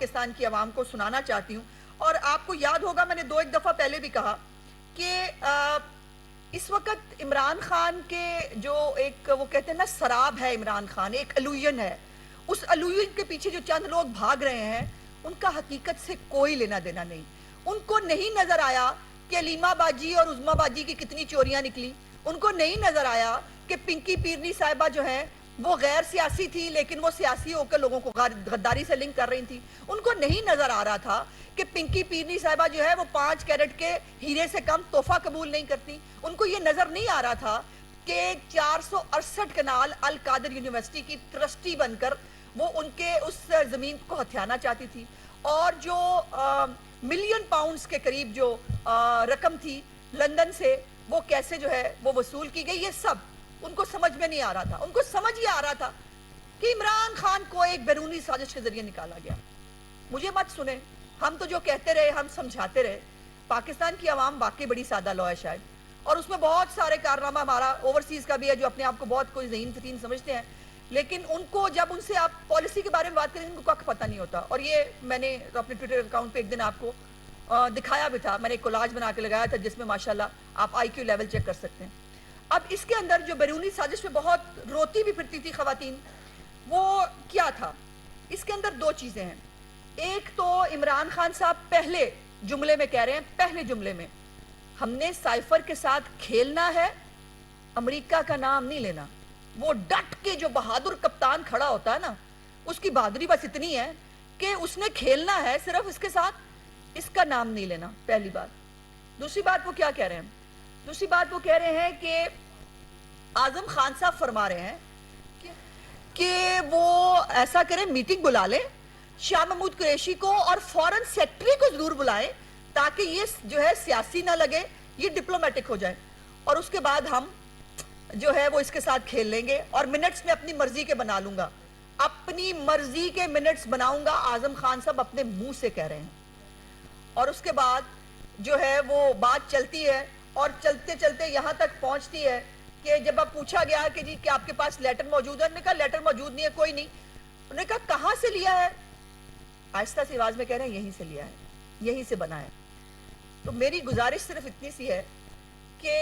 پاکستان کی عوام کو سنانا چاہتی ہوں. اور آپ کو یاد ہوگا میں نے 2-1 دفعہ پہلے بھی کہا کہ اس وقت عمران خان کے جو ایک وہ کہتے ہیں نا سراب ہے، عمران خان ایک الوژن ہے، اس الوژن کے پیچھے جو چند لوگ بھاگ رہے ہیں ان کا حقیقت سے کوئی لینا دینا نہیں. ان کو نہیں نظر آیا کہ علیمہ باجی اور عظمیٰ باجی کی کتنی چوریاں نکلی. ان کو نہیں نظر آیا کہ پنکی پیرنی صاحبہ جو ہیں وہ غیر سیاسی تھی لیکن وہ سیاسی ہو کر لوگوں کو غداری سے لنک کر رہی تھی. ان کو نہیں نظر آ رہا تھا کہ پنکی پیرنی صاحبہ جو ہے وہ 5 کیرٹ کے ہیرے سے کم تحفہ قبول نہیں کرتی. ان کو یہ نظر نہیں آ رہا تھا کہ 468 کنال القادر یونیورسٹی کی ٹرسٹی بن کر وہ ان کے اس زمین کو ہتھیانا چاہتی تھی، اور جو ملین پاؤنڈز کے قریب جو رقم تھی لندن سے وہ کیسے جو ہے وہ وصول کی گئی. یہ سب ان کو سمجھ میں نہیں آ رہا تھا. ان کو سمجھ یہ آ رہا تھا کہ عمران خان کو ایک بیرونی سازش کے ذریعے نکالا گیا. مجھے مت سنیں، ہم تو جو کہتے رہے ہم سمجھاتے رہے. پاکستان کی عوام واقعی بڑی سادہ لو ہے شاید، اور اس میں بہت سارے کارنامہ ہمارا اوورسیز کا بھی ہے جو اپنے آپ کو بہت کوئی ذہین فتین سمجھتے ہیں، لیکن ان کو جب ان سے آپ پالیسی کے بارے میں بات کریں ان کو کچھ پتہ نہیں ہوتا. اور یہ میں نے اپنے ٹویٹر اکاؤنٹ پہ ایک دن آپ کو دکھایا بھی تھا. میں نے ایک کولاج بنا کے لگایا تھا جس میں ماشاءاللہ آپ آئی کیو لیول چیک کر سکتے ہیں. اب اس کے اندر جو بیرونی سازش میں بہت روتی بھی پھرتی تھی خواتین، وہ کیا تھا؟ اس کے اندر 2 چیزیں ہیں. ایک تو عمران خان صاحب پہلے جملے میں کہہ رہے ہیں، پہلے جملے میں ہم نے سائفر کے ساتھ کھیلنا ہے، امریکہ کا نام نہیں لینا. وہ ڈٹ کے جو بہادر کپتان کھڑا ہوتا ہے نا، اس کی بہادری بس اتنی ہے کہ اس نے کھیلنا ہے صرف اس کے ساتھ، اس کا نام نہیں لینا. پہلی بات. دوسری بات وہ کیا کہہ رہے ہیں؟ دوسری بات وہ کہہ رہے ہیں کہ اعظم خان صاحب فرما رہے ہیں کہ وہ ایسا کریں میٹنگ بلا لیں شاہ محمود قریشی کو اور فورن سیکٹری کو ضرور بلائیں تاکہ یہ جو ہے سیاسی نہ لگے، یہ ڈپلومیٹک ہو جائے، اور اس کے بعد ہم جو ہے وہ اس کے ساتھ کھیل لیں گے اور منٹس میں اپنی مرضی کے بنا لوں گا. اپنی مرضی کے منٹس بناؤں گا، اعظم خان صاحب اپنے منہ سے کہہ رہے ہیں. اور اس کے بعد جو ہے وہ بات چلتی ہے اور چلتے چلتے یہاں تک پہنچتی ہے کہ جب اب پوچھا گیا کہ جی کہ آپ کے پاس لیٹر موجود ہے، انہوں نے کہا لیٹر موجود نہیں ہے، کوئی نہیں. انہوں نے کہا کہاں سے لیا ہے؟ آہستہ سی آواز میں کہہ رہے ہیں یہیں سے لیا ہے، یہیں سے بنا ہے. تو میری گزارش صرف اتنی سی ہے کہ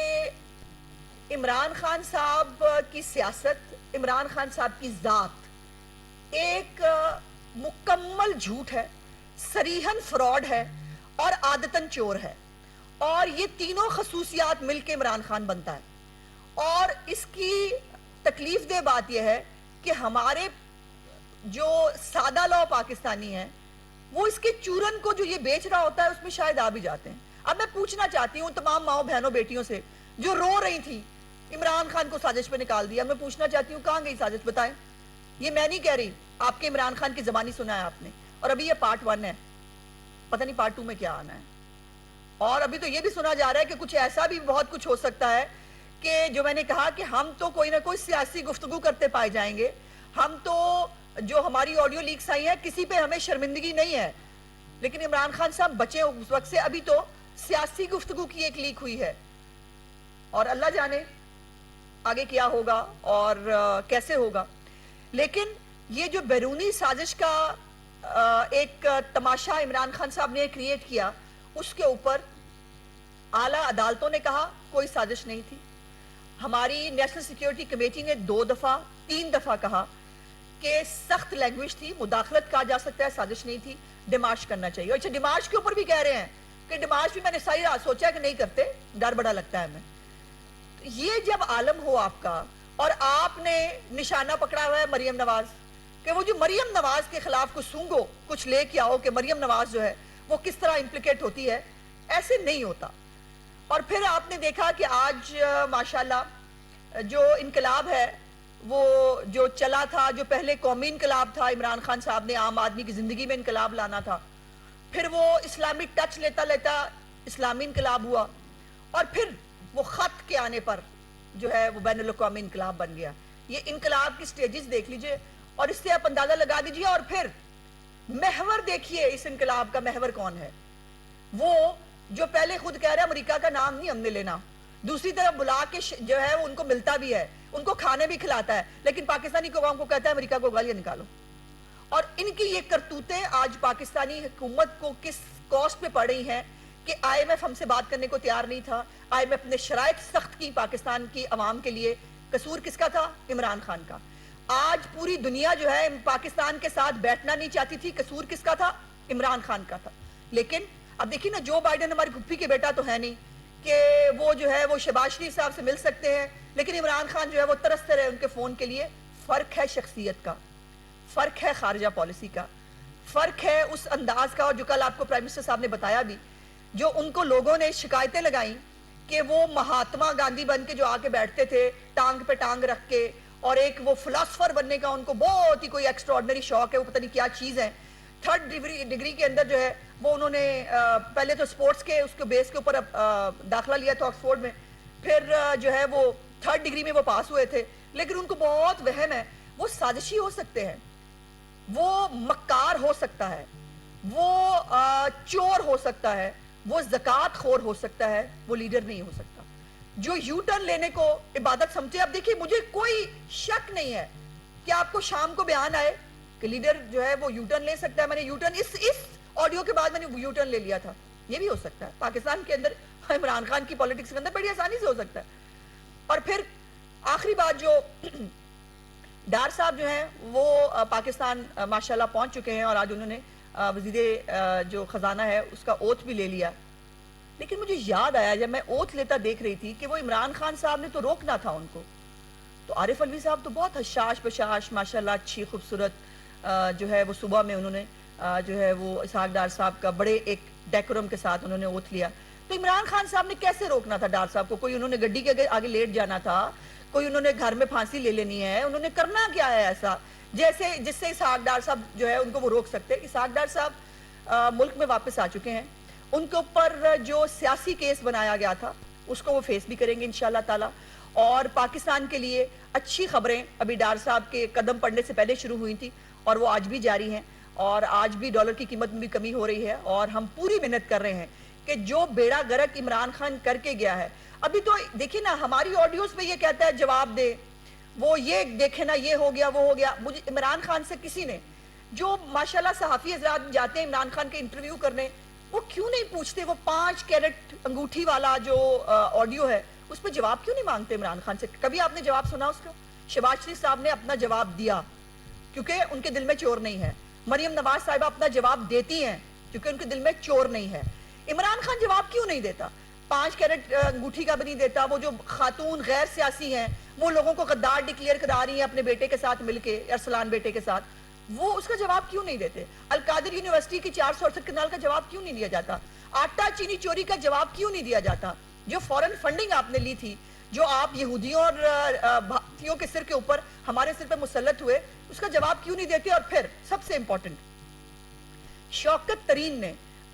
عمران خان صاحب کی سیاست، عمران خان صاحب کی ذات ایک مکمل جھوٹ ہے، صریحاً فراڈ ہے اور عادتاً چور ہے. اور یہ تینوں خصوصیات مل کے عمران خان بنتا ہے. اور اس کی تکلیف دہ بات یہ ہے کہ ہمارے جو سادہ لو پاکستانی ہیں وہ اس کے چورن کو جو یہ بیچ رہا ہوتا ہے اس میں شاید آ بھی جاتے ہیں. اب میں پوچھنا چاہتی ہوں تمام ماؤں بہنوں بیٹیوں سے جو رو رہی تھی عمران خان کو سازش پہ نکال دیا، میں پوچھنا چاہتی ہوں کہاں گئی سازش؟ بتائیں. یہ میں نہیں کہہ رہی، آپ کے عمران خان کی زبانی سنا ہے آپ نے، اور ابھی یہ پارٹ 1 ہے، پتہ نہیں پارٹ 2 میں کیا آنا ہے. اور ابھی تو یہ بھی سنا جا رہا ہے کہ کچھ ایسا بھی بہت کچھ ہو سکتا ہے کہ جو میں نے کہا کہ ہم تو کوئی نہ کوئی سیاسی گفتگو کرتے پائے جائیں گے. ہم تو جو ہماری آڈیو لیکس آئی ہیں کسی پہ ہمیں شرمندگی نہیں ہے، لیکن عمران خان صاحب بچے اس وقت سے. ابھی تو سیاسی گفتگو کی ایک لیک ہوئی ہے اور اللہ جانے آگے کیا ہوگا اور کیسے ہوگا. لیکن یہ جو بیرونی سازش کا ایک تماشا عمران خان صاحب نے کریٹ کیا، اس کے اوپر اعلیٰ عدالتوں نے کہا کوئی سازش نہیں تھی. ہماری نیشنل سیکیورٹی کمیٹی نے 2 دفعہ 3 دفعہ کہا کہ سخت لینگویج تھی، مداخلت کہا جا سکتا ہے، سازش نہیں تھی، ڈیمارش کرنا چاہیے. اچھا ڈیمارش کے اوپر بھی کہہ رہے ہیں کہ ڈیمارش بھی میں نے ساری رات سوچا کہ نہیں کرتے، ڈر بڑا لگتا ہے ہمیں. یہ جب عالم ہو آپ کا اور آپ نے نشانہ پکڑا ہوا ہے مریم نواز کہ وہ جو مریم نواز کے خلاف کچھ سونگو کچھ لے کے آؤ کہ مریم نواز جو ہے وہ کس طرح امپلیکیٹ ہوتی ہے، ایسے نہیں ہوتا. اور پھر آپ نے دیکھا کہ آج ماشاءاللہ جو انقلاب ہے وہ جو چلا تھا، جو پہلے قومی انقلاب تھا، عمران خان صاحب نے عام آدمی کی زندگی میں انقلاب لانا تھا، پھر وہ اسلامی ٹچ لیتا لیتا اسلامی انقلاب ہوا، اور پھر وہ خط کے آنے پر جو ہے وہ بین الاقوامی انقلاب بن گیا. یہ انقلاب کی سٹیجز دیکھ لیجئے اور اس سے آپ اندازہ لگا دیجئے. اور پھر محور دیکھیے اس انقلاب کا محور کون ہے. وہ جو پہلے خود کہہ رہا ہے امریکہ کا نام نہیں ہم نے لینا، دوسری طرف بلا کے جو ہے وہ ان کو ملتا بھی ہے، ان کو کھانے بھی کھلاتا ہے، لیکن پاکستانی قوم کو کہتا ہے امریکہ کو گالیاں نکالو. اور ان کی یہ کرتوتیں آج پاکستانی حکومت کو کس کاسٹ پہ پڑ رہی ہیں کہ آئی ایم ایف ہم سے بات کرنے کو تیار نہیں تھا، آئی ایم ایف نے شرائط سخت کی پاکستان کی عوام کے لیے. قصور کس کا تھا؟ عمران خان کا. آج پوری دنیا جو ہے پاکستان کے ساتھ بیٹھنا نہیں چاہتی تھی، قصور کس کا تھا؟ عمران خان کا تھا. لیکن اب دیکھیں نا، جو بائیڈن ہماری پھپھی کے بیٹا تو ہے نہیں کہ وہ جو ہے وہ شہباز شریف صاحب سے مل سکتے ہیں، لیکن عمران خان جو ہے وہ ترستے رہے ان کے فون کے لیے. فرق ہے شخصیت کا، فرق ہے خارجہ پالیسی کا، فرق ہے اس انداز کا. اور جو کل آپ کو پرائم منسٹر صاحب نے بتایا بھی، جو ان کو لوگوں نے شکایتیں لگائیں کہ وہ مہاتما گاندھی بن کے جو آ کے بیٹھتے تھے ٹانگ پہ ٹانگ رکھ کے، اور ایک وہ فلاسفر بننے کا ان کو بہت ہی کوئی ایکسٹراڈنری شوق ہے، وہ پتہ نہیں کیا چیز ہے. تھرڈ ڈگری کے اندر جو ہے وہ انہوں نے پہلے تو سپورٹس کے اس کے بیس کے اوپر داخلہ لیا تھا آکسفورڈ میں، پھر جو ہے وہ تھرڈ ڈگری میں وہ پاس ہوئے تھے. لیکن ان کو بہت وہم ہے وہ سازشی ہو سکتے ہیں، وہ مکار ہو سکتا ہے، وہ چور ہو سکتا ہے، وہ زکوٰۃ خور ہو سکتا ہے، وہ لیڈر نہیں ہو سکتا. جو یو ٹرن لینے کو عبادت سمجھے. اب دیکھیے مجھے کوئی شک نہیں ہے کہ آپ کو شام کو بیان آئے کہ لیڈر جو ہے وہ یو ٹرن لے سکتا ہے. میں نے یو ٹرن اس آڈیو کے بعد میں نے یو ٹرن لے لیا تھا. یہ بھی ہو سکتا ہے پاکستان کے اندر، عمران خان کی پولیٹکس کے اندر بڑی آسانی سے ہو سکتا ہے. اور پھر آخری بات، جو ڈار صاحب جو ہیں وہ پاکستان ماشاءاللہ پہنچ چکے ہیں، اور آج انہوں نے وزیر جو خزانہ ہے اس کا اوتھ بھی لے لیا. لیکن مجھے یاد آیا جب میں اوتھ لیتا دیکھ رہی تھی کہ وہ عمران خان صاحب نے تو روکنا تھا ان کو، تو عارف علوی صاحب تو بہت حشاش بشاش ماشاءاللہ اچھی خوبصورت جو ہے وہ صبح میں انہوں نے جو ہے وہ اسحاق ڈار صاحب کا بڑے ایک ڈیکورم کے ساتھ انہوں نے اوتھ لیا. تو عمران خان صاحب نے کیسے روکنا تھا ڈار صاحب کو؟ کوئی انہوں نے گڈی کے آگے لیٹ جانا تھا، کوئی انہوں نے گھر میں پھانسی لے لینی ہے، انہوں نے کرنا کیا ہے ایسا جیسے جس سے اسحاق ڈار صاحب جو ہے ان کو وہ روک سکتے. اسحاق ڈار صاحب ملک میں واپس آ چکے ہیں. ان کے اوپر جو سیاسی کیس بنایا گیا تھا اس کو وہ فیس بھی کریں گے انشاءاللہ تعالی. اور پاکستان کے لیے اچھی خبریں ابھی ڈار صاحب کے قدم پڑنے سے پہلے شروع ہوئی تھی اور وہ آج بھی جاری ہیں، اور آج بھی ڈالر کی قیمت میں بھی کمی ہو رہی ہے. اور ہم پوری محنت کر رہے ہیں کہ جو بیڑا گرک عمران خان کر کے گیا ہے. ابھی تو دیکھیں نا ہماری آڈیوز پہ یہ کہتا ہے جواب دے، وہ یہ دیکھیں نا یہ ہو گیا وہ ہو گیا. مجھے عمران خان سے کسی نے، جو ماشاءاللہ صحافی حضرات جاتے ہیں عمران خان کے انٹرویو کرنے، وہ کیوں نہیں پوچھتے وہ 5 کیرٹ انگوٹھی والا جو آڈیو ہے اس پہ جواب کیوں نہیں مانگتے عمران خان سے؟ کبھی آپ نے جواب سنا اس کا؟ شہباز شریف صاحب نے اپنا جواب دیا کیونکہ ان کے دل میں چور نہیں ہے. مریم نواز صاحبہ اپنا جواب دیتی ہیں کیونکہ ان کے دل میں چور نہیں ہے. عمران خان جواب کیوں نہیں دیتا؟ 5 کیرٹ انگوٹھی کا بھی نہیں دیتا. وہ جو خاتون غیر سیاسی ہیں وہ لوگوں کو غدار ڈکلیئر کرا رہی ہیں اپنے بیٹے کے ساتھ مل کے، ارسلان بیٹے کے ساتھ، وہ اس کا جواب کیوں نہیں دیتے؟ القادر یونیورسٹی کی 468 کنال کا جواب کیوں نہیں دیا جاتا؟ آٹا چینی چوری کا جواب کیوں نہیں دیا جاتا؟ جو فورن فنڈنگ آپ نے لی تھی، جو آپ یہودیوں اور بھارتیوں کے سر کے اوپر ہمارے سر پہ مسلط ہوئے، اس کا جواب کیوں نہیں دیتے؟ اور پھر سب سے امپورٹنٹ، شوکت ترین نے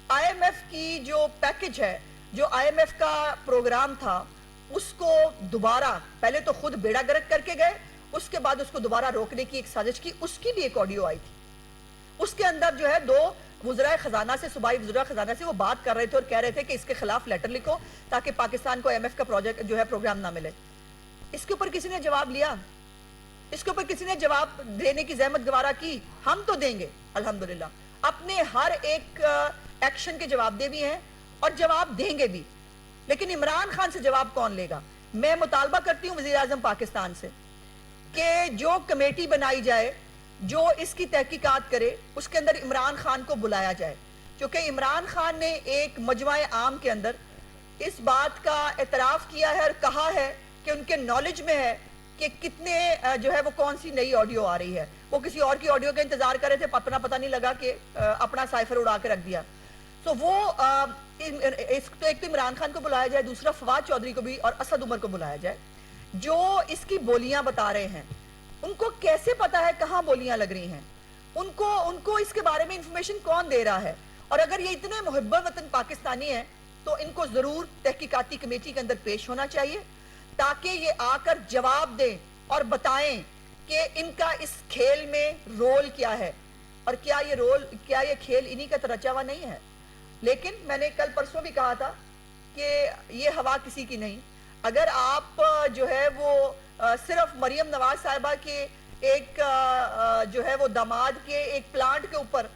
آئی ایم ایف کی جو پیکج ہے، جو آئی ایم ایف کا پروگرام تھا، اس کو دوبارہ پہلے تو خود بیڑا گرک کر کے گئے، اس کے بعد اس کو دوبارہ روکنے کی ایک سازش کی. اس کی بھی ایک آڈیو آئی تھی. اس کے اندر جو ہے 2 وزراء خزانہ سے، صوبائی وزراء خزانہ سے وہ بات کر رہے تھے اور کہہ رہے تھے کہ اس کے خلاف لیٹر لکھو تاکہ پاکستان کو ایم ایف کا پروجیکٹ جو ہے پروگرام نہ ملے. اس کے اوپر کسی نے جواب لیا؟ اس کے اوپر کسی نے جواب دینے کی زحمت گوارا کی؟ ہم تو دیں گے الحمدللہ، اپنے ہر ایک ایکشن کے جواب دے بھی ہیں اور جواب دیں گے بھی. لیکن عمران خان سے جواب کون لے گا؟ میں مطالبہ کرتی ہوں وزیر اعظم پاکستان سے کہ جو کمیٹی بنائی جائے جو اس کی تحقیقات کرے، اس کے اندر عمران خان کو بلایا جائے. کیونکہ عمران خان نے ایک مجمع عام کے اندر اس بات کا اعتراف کیا ہے اور کہا ہے کہ ان کے نالج میں ہے کہ کتنے جو ہے وہ کون سی نئی آڈیو آ رہی ہے. وہ کسی اور کی آڈیو کا انتظار کر رہے تھے، اپنا پتہ نہیں لگا کہ اپنا سائفر اڑا کے رکھ دیا. تو وہ ایک تو عمران خان کو بلایا جائے، دوسرا فواد چودھری کو بھی اور اسد عمر کو بلایا جائے جو اس کی بولیاں بتا رہے ہیں. ان کو کیسے پتا ہے کہاں بولیاں لگ رہی ہیں؟ ان کو اس کے بارے میں انفارمیشن کون دے رہا ہے؟ اور اگر یہ اتنے محب وطن پاکستانی ہیں تو ان کو ضرور تحقیقاتی کمیٹی کے اندر پیش ہونا چاہیے تاکہ یہ آ کر جواب دیں اور بتائیں کہ ان کا اس کھیل میں رول کیا ہے اور کیا یہ کھیل انہی کا رچا ہوا نہیں ہے. لیکن میں نے کل پرسوں بھی کہا تھا کہ یہ ہوا کسی کی نہیں. اگر آپ جو ہے وہ صرف مریم نواز صاحبہ کے ایک جو ہے وہ داماد کے ایک پلانٹ کے اوپر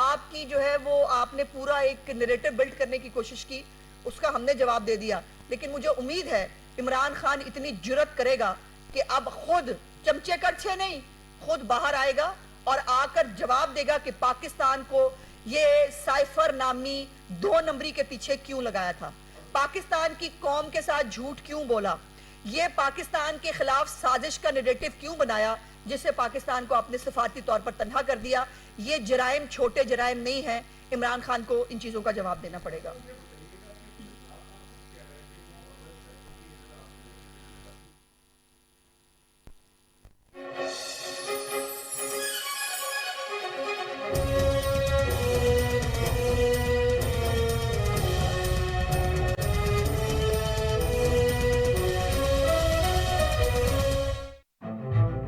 آپ کی جو ہے وہ آپ نے پورا ایک نیریٹو بلڈ کرنے کی کوشش کی، اس کا ہم نے جواب دے دیا. لیکن مجھے امید ہے عمران خان اتنی جرت کرے گا کہ اب خود چمچے کڑچھے نہیں، خود باہر آئے گا اور آ کر جواب دے گا کہ پاکستان کو یہ سائفر نامی 2 نمبری کے پیچھے کیوں لگایا تھا، پاکستان کی قوم کے ساتھ جھوٹ کیوں بولا، یہ پاکستان کے خلاف سازش کا نیریٹو کیوں بنایا جس سے پاکستان کو اپنے صفاتی طور پر تنہا کر دیا. یہ جرائم چھوٹے جرائم نہیں ہیں، عمران خان کو ان چیزوں کا جواب دینا پڑے گا.